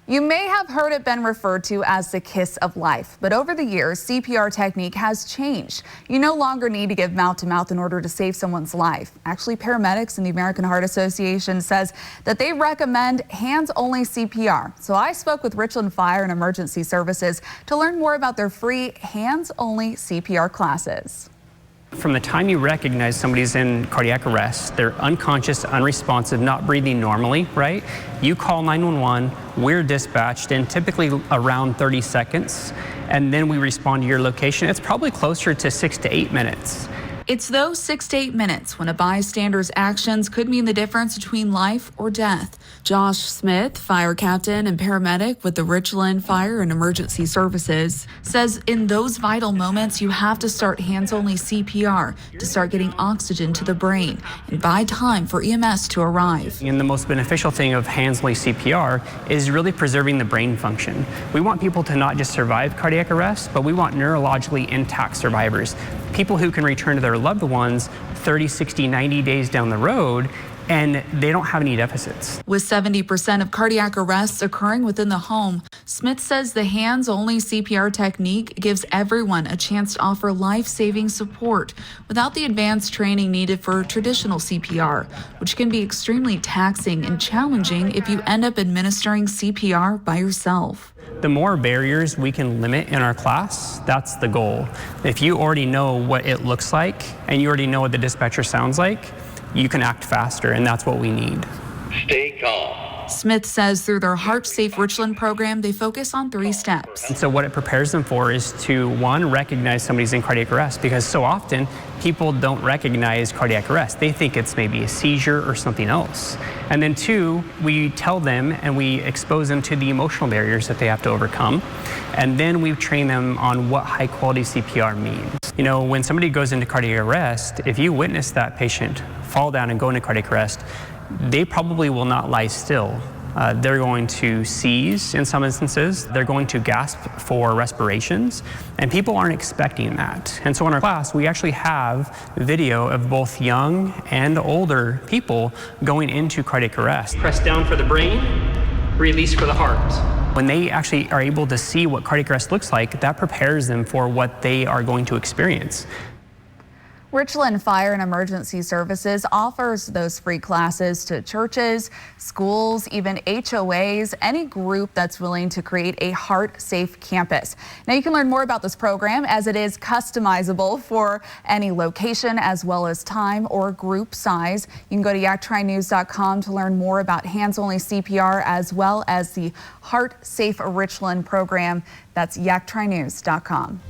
You may have heard it been referred to as the kiss of life, but over the years, CPR technique has changed. You no longer need to give mouth-to-mouth in order to save someone's life. Actually, paramedics in the American Heart Association says that they recommend hands-only CPR. So I spoke with Richland Fire and Emergency Services to learn more about their free hands-only CPR classes. From the time you recognize somebody's in cardiac arrest, they're unconscious, unresponsive, not breathing normally, right? You call 911, we're dispatched in typically around 30 seconds, and then we respond to your location. It's probably closer to 6 to 8 minutes. It's those 6 to 8 minutes when a bystander's actions could mean the difference between life or death. Josh Smith, fire captain and paramedic with the Richland Fire and Emergency Services, says in those vital moments you have to start hands-only CPR to start getting oxygen to the brain and buy time for EMS to arrive. And the most beneficial thing of hands-only CPR is really preserving the brain function. We want people to not just survive cardiac arrest, but we want neurologically intact survivors. People who can return to their loved ones 30, 60, 90 days down the road, and they don't have any deficits. With 70% of cardiac arrests occurring within the home, Smith says the hands-only CPR technique gives everyone a chance to offer life-saving support without the advanced training needed for traditional CPR, which can be extremely taxing and challenging if you end up administering CPR by yourself. The more barriers we can limit in our class, that's the goal. If you already know what it looks like and you already know what the dispatcher sounds like, you can act faster, and that's what we need. Stay calm. Smith says through their Heart Safe Richland program, they focus on 3 steps. And so what it prepares them for is to, 1, recognize somebody's in cardiac arrest, because so often people don't recognize cardiac arrest. They think it's maybe a seizure or something else. And then 2, we tell them and we expose them to the emotional barriers that they have to overcome. And then we train them on what high quality CPR means. You know, when somebody goes into cardiac arrest, if you witness that patient fall down and go into cardiac arrest, they probably will not lie still. They're going to seize in some instances. They're going to gasp for respirations, and people aren't expecting that. And so in our class, we actually have video of both young and older people going into cardiac arrest. Press down for the brain, release for the heart. When they actually are able to see what cardiac arrest looks like, that prepares them for what they are going to experience. Richland Fire and Emergency Services offers those free classes to churches, schools, even HOAs, any group that's willing to create a heart-safe campus. Now you can learn more about this program as it is customizable for any location as well as time or group size. You can go to yaktrinews.com to learn more about hands-only CPR as well as the Heart Safe Richland program. That's yaktrinews.com.